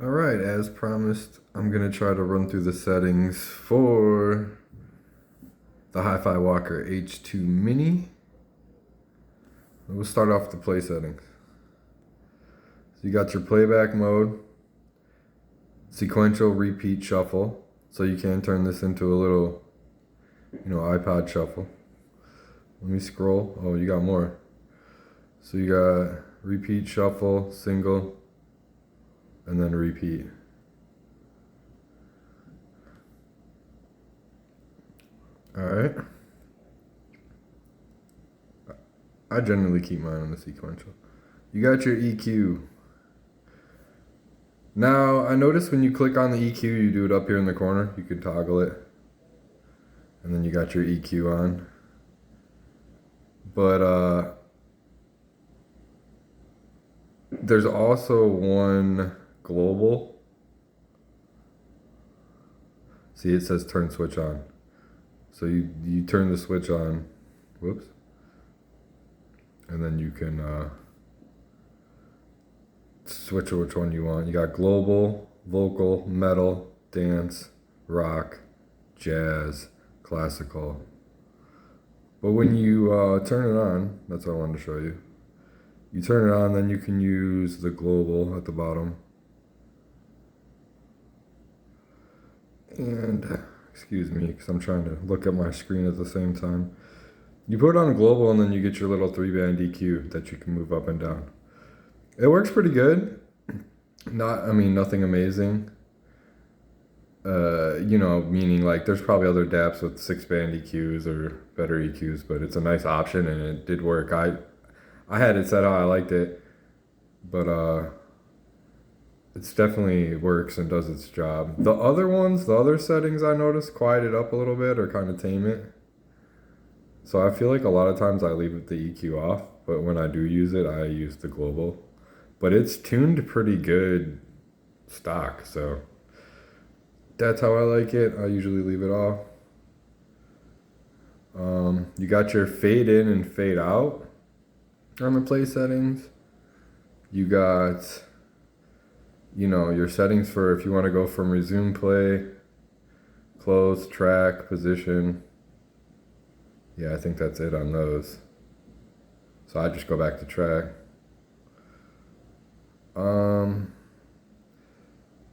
All right, as promised, I'm gonna try to run through the settings for the HIFIWALKER H2 Mini. We'll start off with the play settings. So you got your playback mode, sequential repeat shuffle. So you can turn this into a little, iPod shuffle. Let me scroll. Oh, you got more. So you got repeat shuffle, single, and then repeat. All right. I generally keep mine on the sequential. You got your EQ. Now, I noticed when you click on the EQ, you do it up here in the corner. You can toggle it. And then you got your EQ on. But there's also one global. See, it says turn switch on. So you turn the switch on. Whoops. And then you can switch to which one you want. You got global, vocal, metal, dance, rock, jazz, classical. But when you turn it on, that's what I wanted to show you. You turn it on, then you can use the global at the bottom. And, excuse me, because I'm trying to look at my screen at the same time. You put it on global and then you get your little 3-band EQ that you can move up and down. It works pretty good. Nothing amazing. Meaning like there's probably other DAPs with 6-band EQs or better EQs, but it's a nice option and it did work. I had it set how I liked it, but it's definitely works and does its job. The other settings I noticed quiet it up a little bit or kind of tame it. So I feel like a lot of times I leave the EQ off, but when I do use it, I use the global. But it's tuned pretty good stock, so that's how I like it. I usually leave it off. You got your fade in and fade out on the play settings. You got, your settings for if you want to go from resume play, close, track, position. Yeah, I think that's it on those. So I just go back to track.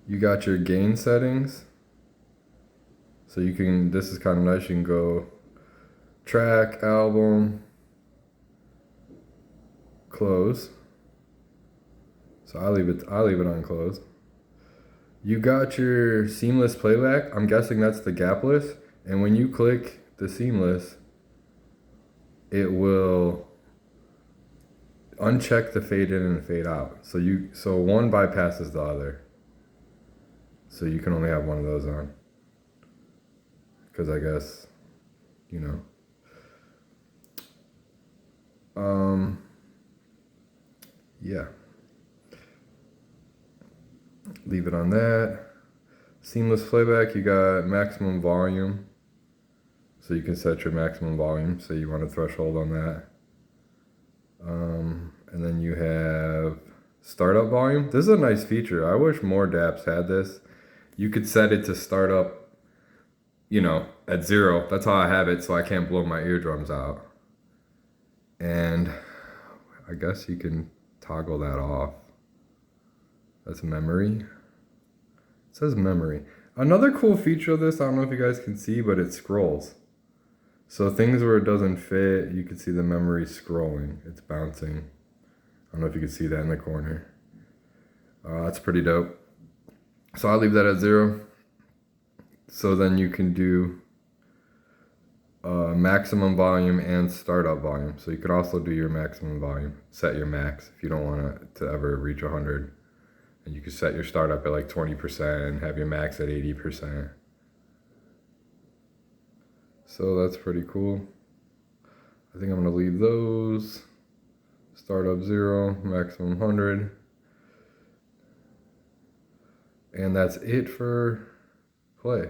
You got your gain settings. So this is kind of nice. You can go track, album, close. So I leave it on close. You got your seamless playback. I'm guessing that's the gapless. And when you click the seamless, it will uncheck the fade in and fade out. So one bypasses the other. So you can only have one of those on. Because I guess, yeah. Leave it on that. Seamless playback, you got maximum volume. So you can set your maximum volume. So you want a threshold on that. And then you have startup volume. This is a nice feature. I wish more DAPs had this. You could set it to start up, at 0. That's how I have it, so I can't blow my eardrums out. And I guess you can toggle that off. That's memory. It says memory. Another cool feature of this, I don't know if you guys can see, but it scrolls. So things where it doesn't fit, you can see the memory scrolling. It's bouncing. I don't know if you can see that in the corner. That's pretty dope. So I leave that at 0. So then you can do maximum volume and startup volume. So you could also do your maximum volume. Set your max if you don't want it to ever reach 100. And you can set your startup at like 20% and have your max at 80%. So that's pretty cool. I think I'm gonna leave those. Startup 0, maximum 100. And that's it for play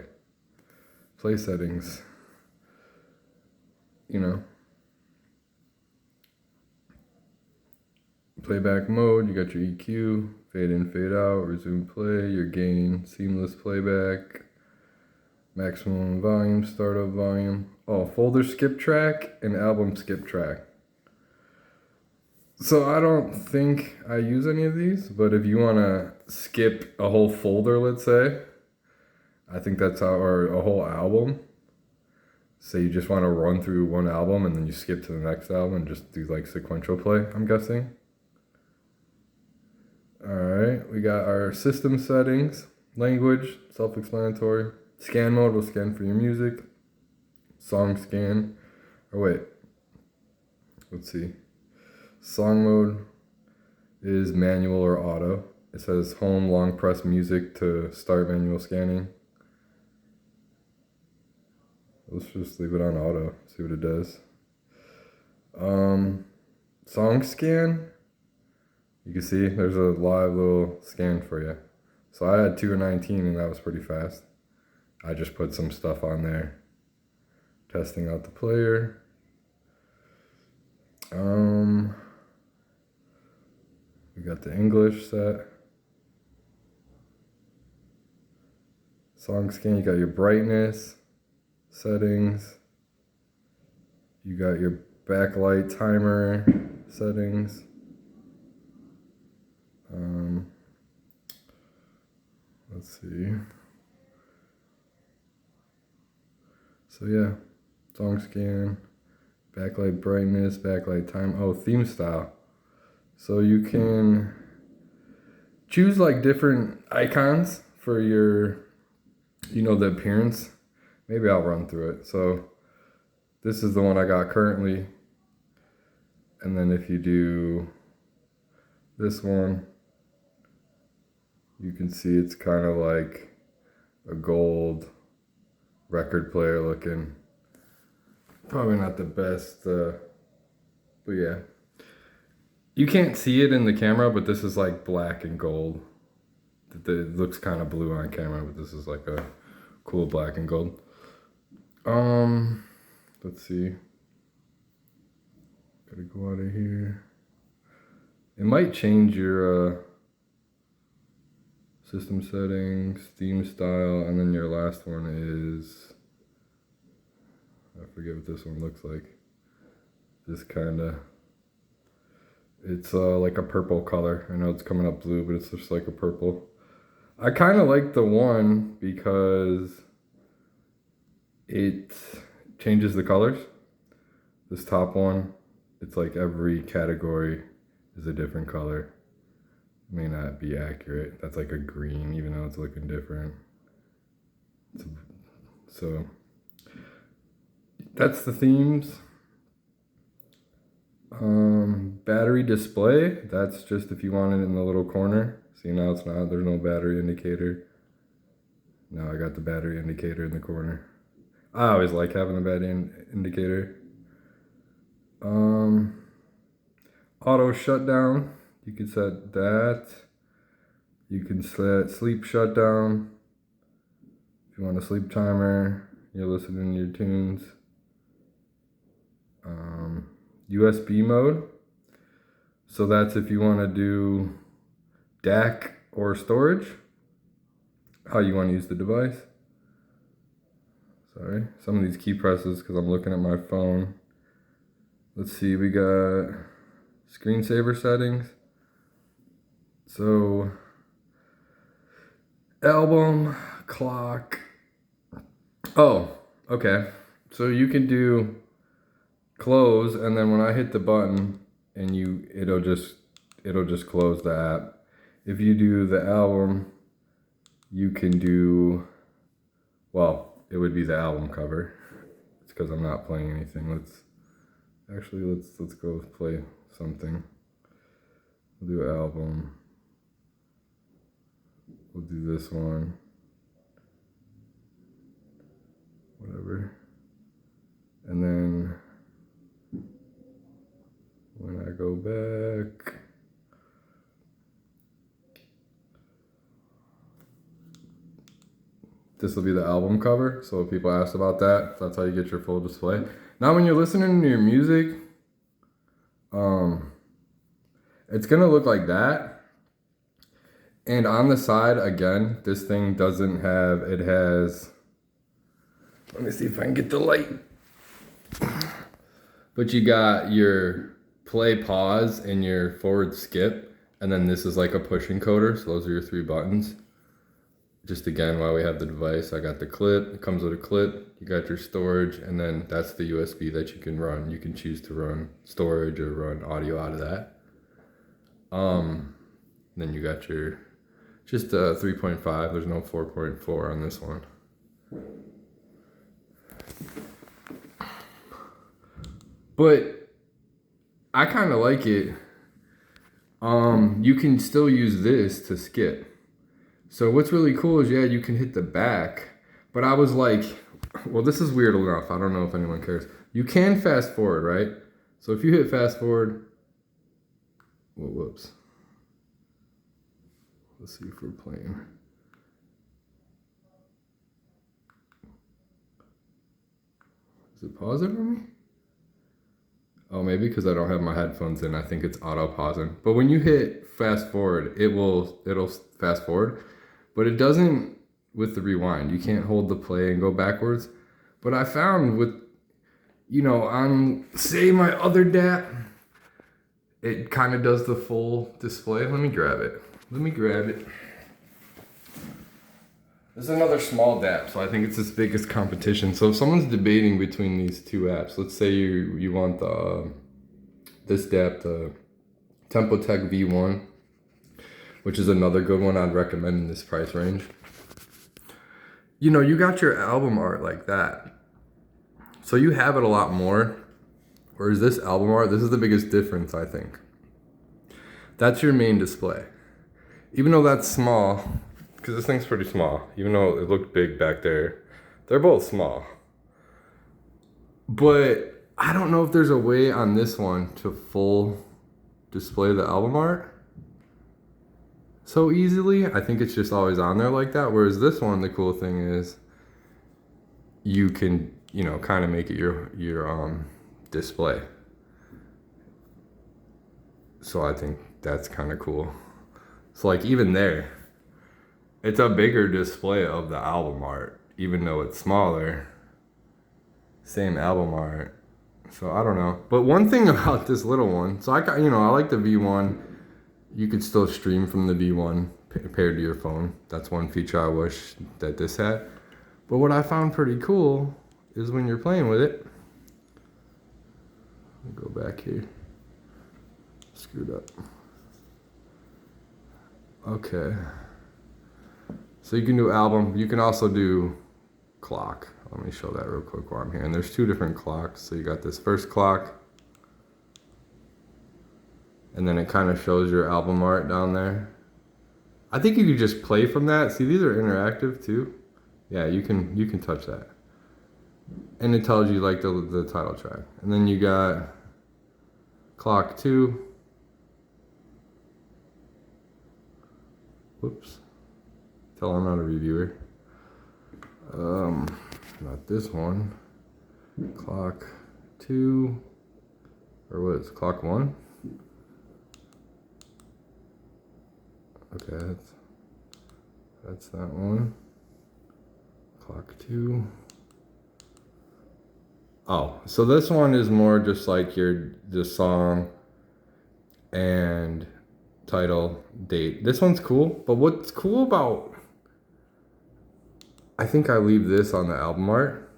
settings. Playback mode, you got your EQ, fade in, fade out, resume play, your gain, seamless playback, maximum volume, startup volume. Oh, folder skip track and album skip track. So I don't think I use any of these, but if you want to skip a whole folder, let's say, I think that's how, or a whole album. Say you just want to run through one album and then you skip to the next album and just do like sequential play, I'm guessing. All right, we got our system settings, language, self-explanatory. Scan mode will scan for your music. Song scan, or wait, let's see. Song mode is manual or auto. It says home, long press music to start manual scanning. Let's just leave it on auto, see what it does. Song scan, you can see there's a live little scan for you. So I had 2:19 and that was pretty fast. I just put some stuff on there. Testing out the player. We got the English set. Song scan, you got your brightness settings. You got your backlight timer settings. Let's see. So yeah, song scan, backlight brightness, backlight time. Oh, theme style. So you can choose like different icons for your, the appearance. Maybe I'll run through it. So this is the one I got currently. And then if you do this one, you can see it's kind of like a gold record player looking. Probably not the best, but yeah. You can't see it in the camera, but this is like black and gold. It looks kind of blue on camera, but this is like a cool black and gold. Let's see. Gotta go out of here. It might change your system settings, theme style, and then your last one is, I forget what this one looks like. This it's like a purple color. I know it's coming up blue, but it's just like a purple. I kind of like the one because it changes the colors. This top one, it's like every category is a different color. May not be accurate. That's like a green, even though it's looking different. So that's the themes. Battery display, that's just if you want it in the little corner. See, now it's not, there's no battery indicator. Now I got the battery indicator in the corner. I always like having a battery indicator. Auto shutdown, you can set that. You can set sleep shutdown. If you want a sleep timer, you're listening to your tunes. USB mode. So that's if you want to do DAC or storage, how you want to use the device. Sorry, some of these key presses because I'm looking at my phone. Let's see, we got screensaver settings. So album, clock. Oh, okay. So you can do close, and then when I hit the button and it'll just close the app. If you do the album, you can do, well, it would be the album cover. It's because I'm not playing anything. Let's go play something. We'll do album. We'll do this one. Whatever. And then when I go back, this will be the album cover. So if people ask about that, that's how you get your full display. Now when you're listening to your music, It's gonna look like that. And on the side, again, this thing doesn't have, it has, let me see if I can get the light. But you got your play, pause, and your forward skip. And then this is like a push encoder. So those are your 3 buttons. Just again, while we have the device, I got the clip. It comes with a clip. You got your storage. And then that's the USB that you can run. You can choose to run storage or run audio out of that. Then you got your, just 3.5. There's no 4.4 on this one. But I kind of like it. You can still use this to skip. So what's really cool is, yeah, you can hit the back. But I was like, well, this is weird enough. I don't know if anyone cares. You can fast forward, right? So if you hit fast forward, well, whoops. Let's see if we're playing. Is it pausing for me? Oh, maybe because I don't have my headphones in. I think it's auto pausing. But when you hit fast forward, it'll fast forward. But it doesn't with the rewind. You can't hold the play and go backwards. But I found with, you know, on, say, my other DAP, it kind of does the full display. Let me grab it. This is another small DAP, so I think it's its biggest competition. So if someone's debating between these 2 apps, let's say you want the this DAP, the Tempotech V1, which is another good one I'd recommend in this price range. You know, you got your album art like that. So you have it a lot more. Whereas this album art, this is the biggest difference, I think. That's your main display. Even though that's small, because this thing's pretty small, even though it looked big back there, they're both small. But I don't know if there's a way on this one to full display the album art so easily. I think it's just always on there like that. Whereas this one, the cool thing is you can, you know, kind of make it your display. So I think that's kind of cool. So like even there, it's a bigger display of the album art, even though it's smaller. Same album art. So I don't know. But one thing about this little one, so I like the V1. You could still stream from the V1 paired to your phone. That's one feature I wish that this had. But what I found pretty cool is when you're playing with it. Let me go back here. Screwed up. Okay. So you can do album. You can also do clock. Let me show that real quick while I'm here. And there's 2 different clocks. So you got this first clock. And then it kind of shows your album art down there. I think you could just play from that. See, these are interactive too. Yeah, you can touch that. And it tells you like the title track. And then you got clock 2. Whoops. Tell I'm not a reviewer. Not this one. Clock 2. Or what is it, clock 1? Okay, that's that one. Clock 2. Oh, so this one is more just like the song and title, date. This one's cool, but what's cool about, I think I leave this on the album art,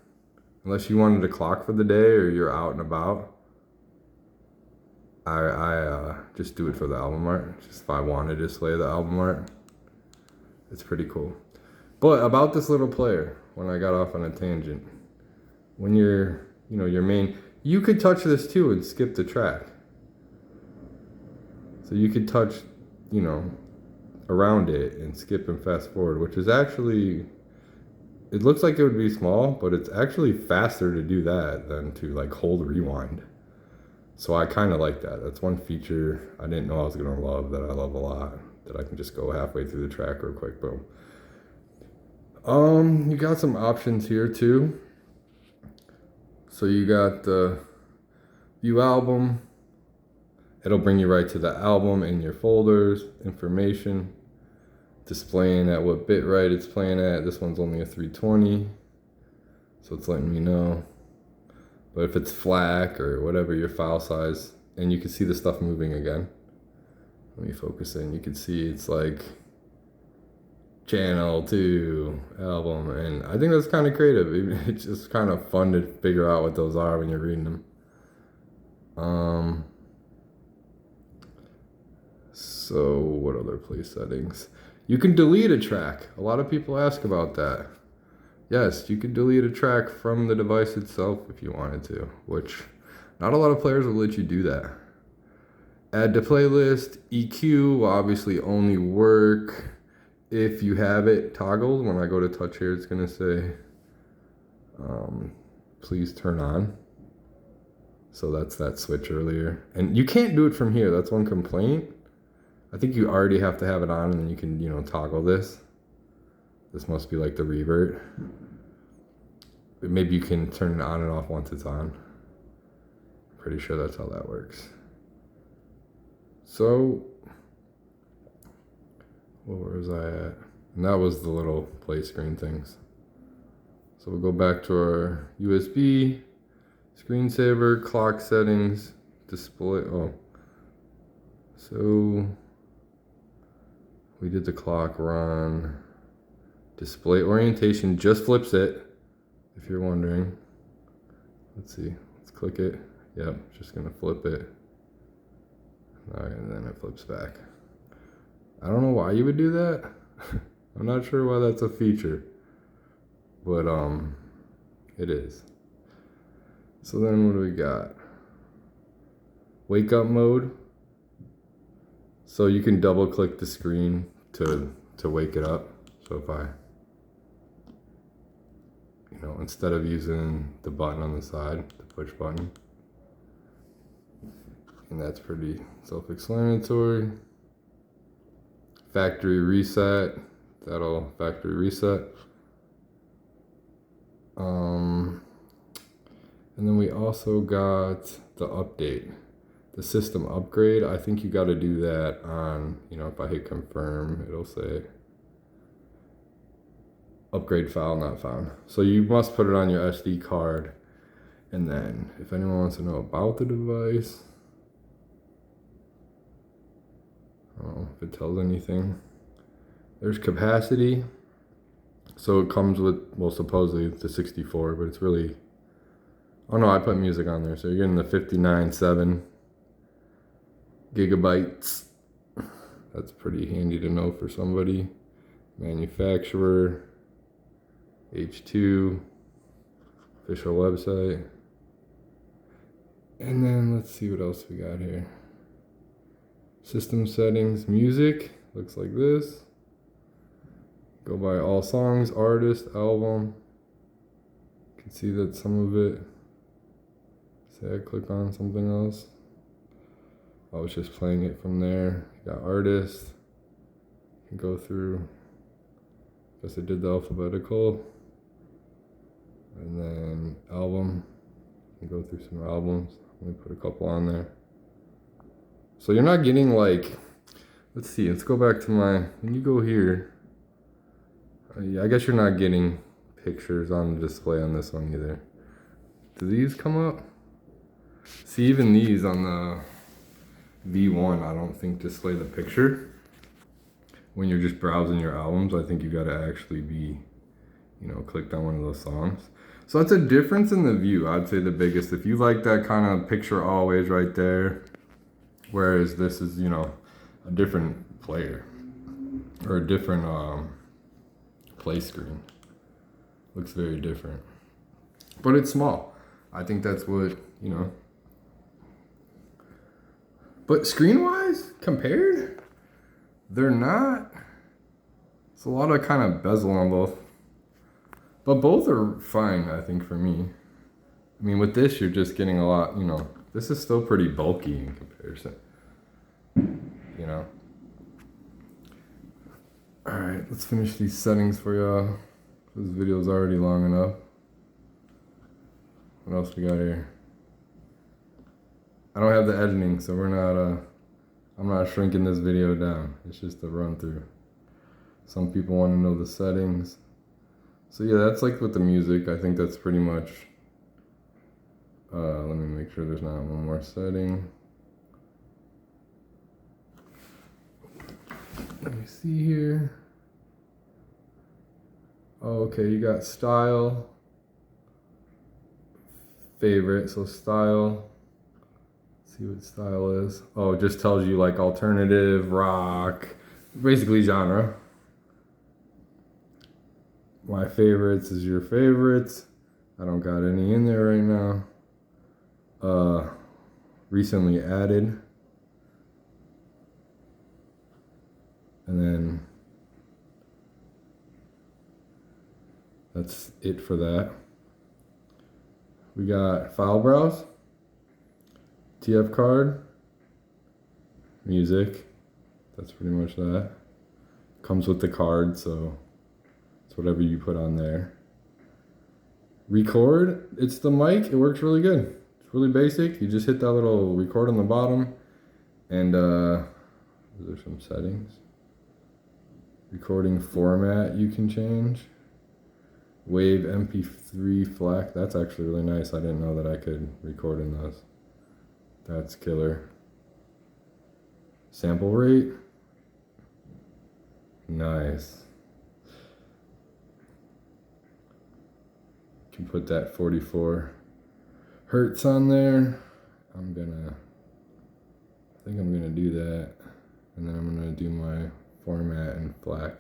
unless you wanted to clock for the day or you're out and about. I just do it for the album art, just if I want to display the album art. It's pretty cool. But about this little player, when I got off on a tangent, when you're, your main, you could touch this too and skip the track. So you could touch, around it and skip and fast forward, which is actually, it looks like it would be small, but it's actually faster to do that than to like hold rewind. So I kind of like that. That's one feature I didn't know I was going to love that I love a lot, that I can just go halfway through the track real quick, boom. You got some options here too. So you got the view album, It'll bring you right to the album in your folders, information, displaying at what bit rate it's playing at. This one's only a 320, so it's letting me know. But if it's FLAC or whatever your file size, and you can see the stuff moving again. Let me focus in. You can see it's like channel 2, album, and I think that's kind of creative. It's just kind of fun to figure out what those are when you're reading them. So what other play settings? You can delete a track. A lot of people ask about that. Yes, you can delete a track from the device itself if you wanted to, which not a lot of players will let you do that. Add to playlist. EQ will obviously only work if you have it toggled. When I go to touch here, it's gonna say, please turn on. So that's that switch earlier. And you can't do it from here. That's one complaint. I think you already have to have it on, and then you can, you know, toggle this. This must be like the revert. Maybe you can turn it on and off once it's on. Pretty sure that's how that works. So, where was I at? And that was the little play screen things. So we'll go back to our USB, screensaver, clock settings, display. Oh, so we did the clock run. Display orientation just flips it, if you're wondering. Let's see, let's click it. Yep, just gonna flip it. All right, and then it flips back. I don't know why you would do that. I'm not sure why that's a feature, but it is. So then what do we got? Wake up mode. So you can double click the screen to wake it up. So if I, you know, instead of using the button on the side, the push button, and that's pretty self-explanatory. Factory reset, that'll factory reset. And then we also got the update, the system upgrade. I think you got to do that on, you know, if I hit confirm, it'll say upgrade file not found. So you must put it on your SD card. And then if anyone wants to know about the device, I don't know if it tells anything. There's capacity. So it comes with, well, supposedly the 64, but it's really, oh no, I put music on there. So you're getting the 59.7 gigabytes. That's pretty handy to know for somebody. Manufacturer, H2, official website. And then let's see what else we got here. System settings, music, looks like this. Go by all songs, artist, album. You can see that some of it, say I click on something else. I was just playing it from there. You got artist, you can go through, guess it did the alphabetical. And then album, you can go through some albums. Let me put a couple on there. So you're not getting like, let's see, let's go back to my, when you go here, I guess you're not getting pictures on the display on this one either. Do these come up? See, even these on the V1, I don't think display the picture. When you're just browsing your albums, I think you gotta actually be, you know, clicked on one of those songs. So that's a difference in the view, I'd say the biggest. If you like that kind of picture always right there, whereas this is, you know, a different player or a different play screen. Looks very different, but it's small. I think that's what, you know. But screen wise, compared, they're not. It's a lot of kind of bezel on both, but both are fine, I think, for me. I mean, with this, you're just getting a lot, you know, this is still pretty bulky in comparison, you know. All right, let's finish these settings for y'all. This video's already long enough. What else we got here? I don't have the editing, so we're not, I'm not shrinking this video down. It's just a run through. Some people want to know the settings. So yeah, that's like with the music. I think that's pretty much, let me make sure there's not one more setting. Let me see here. Oh, okay, you got style, favorite, so style. Let's see what style is. Oh, it just tells you like alternative, rock, basically genre. My favorites is your favorites. I don't got any in there right now. Recently added. And then that's it for that. We got file browse, TF card, music. That's pretty much that. Comes with the card, so it's whatever you put on there. Record, it's the mic. It works really good. It's really basic. You just hit that little record on the bottom, and those are some settings. Recording format you can change. Wave MP3 FLAC, that's actually really nice. I didn't know that I could record in those. That's killer. Sample rate, nice. You can put that 44 hertz on there. I think I'm gonna do that. And then I'm gonna do my format and FLAC.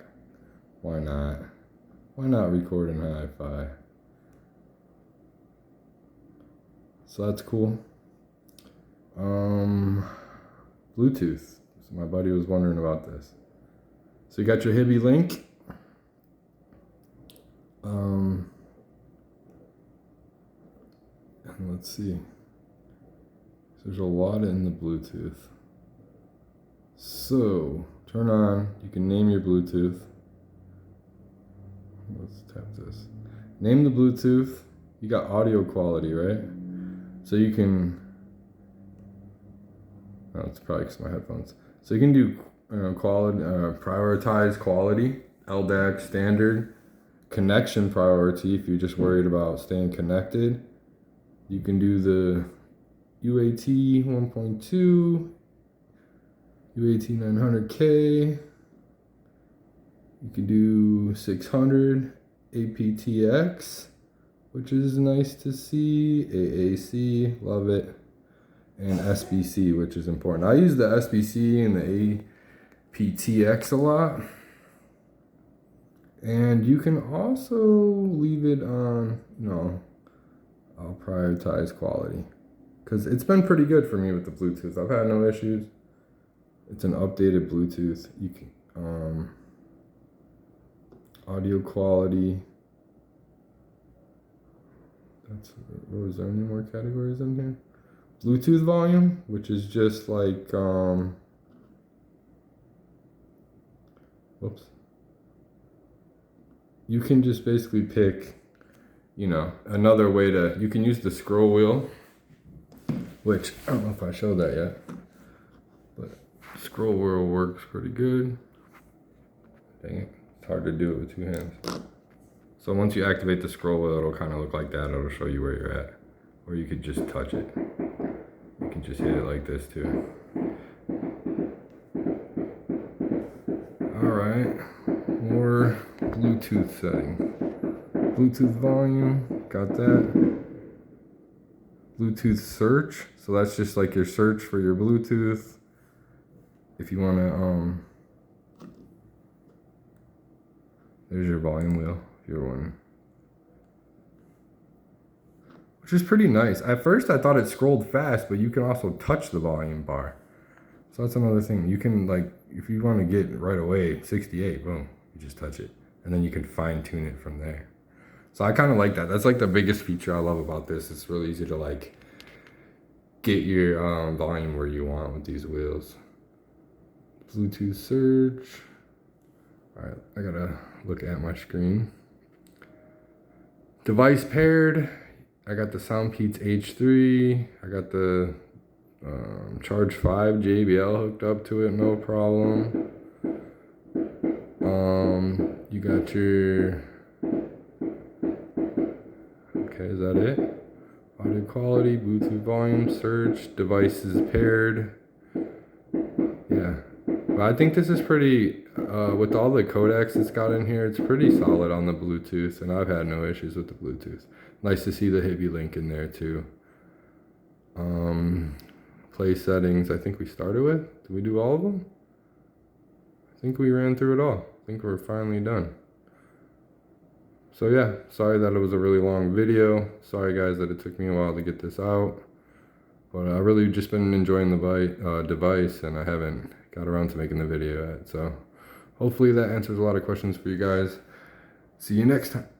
Why not? Why not record in hi-fi? So that's cool. Bluetooth. So my buddy was wondering about this. So you got your Hibi link. And let's see. So there's a lot in the Bluetooth. So turn on, you can name your Bluetooth. Let's tap this. Name the Bluetooth. You got audio quality, right? So you can, oh, it's probably because my headphones. So you can do quality, prioritize quality, LDAC standard, connection priority if you're just worried about staying connected. You can do the UAT 1.2, UAT 900K. You can do 600 aptX, which is nice to see. AAC, love it. And SBC, which is important. I use the SBC and the aptX a lot. And you can also leave it on, I'll prioritize quality. Because it's been pretty good for me with the Bluetooth. I've had no issues. It's an updated Bluetooth. You can, audio quality. Was there any more categories in here? Bluetooth volume, which is just like, whoops. You can just basically pick, another way to, you can use the scroll wheel, which I don't know if I showed that yet, but scroll wheel works pretty good. Dang it. It's hard to do it with two hands. So once you activate the scroll wheel, it'll kind of look like that. It'll show you where you're at. Or you could just touch it. You can just hit it like this too. All right, more Bluetooth setting. Bluetooth volume, got that. Bluetooth search, so that's just like your search for your Bluetooth. If you wanna, there's your volume wheel, if you're wondering. Which is pretty nice. At first I thought it scrolled fast, but you can also touch the volume bar. So that's another thing. You can, like, if you want to get right away 68, boom, you just touch it. And then you can fine tune it from there. So I kind of like that. That's like the biggest feature I love about this. It's really easy to like get your volume where you want with these wheels. Bluetooth search. All right, I gotta look at my screen. Device paired. I got the Soundpeats H3. I got the Charge 5 JBL hooked up to it, no problem. You got your, okay, is that it? Audio quality, Bluetooth volume, search, devices paired. Yeah, but I think this is pretty, with all the codecs it's got in here, it's pretty solid on the Bluetooth, and I've had no issues with the Bluetooth. Nice to see the HIFI in there too. Play settings, I think we started with. Did we do all of them? I think we ran through it all. I think we're finally done. So yeah, sorry that it was a really long video. Sorry guys that it took me a while to get this out. But I've really just been enjoying the device, and I haven't got around to making the video yet. So hopefully that answers a lot of questions for you guys. See you next time.